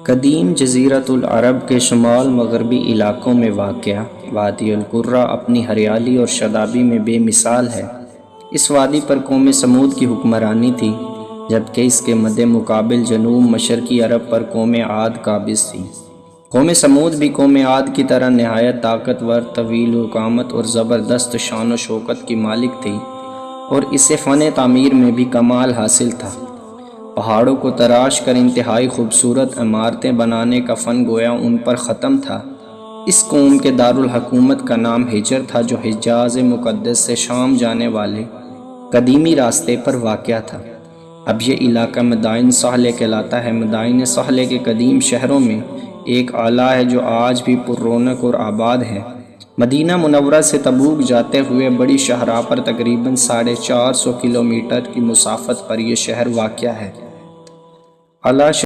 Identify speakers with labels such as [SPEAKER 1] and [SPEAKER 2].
[SPEAKER 1] قدیم جزیرۃ العرب کے شمال مغربی علاقوں میں واقع وادی القرہ اپنی ہریالی اور شادابی میں بے مثال ہے۔ اس وادی پر قوم سمود کی حکمرانی تھی، جبکہ اس کے مد مقابل جنوب مشرقی عرب پر قوم عاد قابض تھی۔ قوم سمود بھی قوم عاد کی طرح نہایت طاقتور، طویل القامت اور زبردست شان و شوکت کی مالک تھی، اور اسے فن تعمیر میں بھی کمال حاصل تھا۔ پہاڑوں کو تراش کر انتہائی خوبصورت عمارتیں بنانے کا فن گویا ان پر ختم تھا۔ اس قوم کے دارالحکومت کا نام ہجر تھا، جو حجاز مقدس سے شام جانے والے قدیمی راستے پر واقع تھا۔ اب یہ علاقہ مدائن صالح کہلاتا ہے۔ مدائن صالح کے قدیم شہروں میں ایک اعلیٰ ہے جو آج بھی پر رونق اور آباد ہے۔ مدینہ منورہ سے تبوک جاتے ہوئے بڑی شاہراہ پر تقریباً 450 کلومیٹر کی مسافت پر یہ شہر واقع ہے۔ اعلیٰ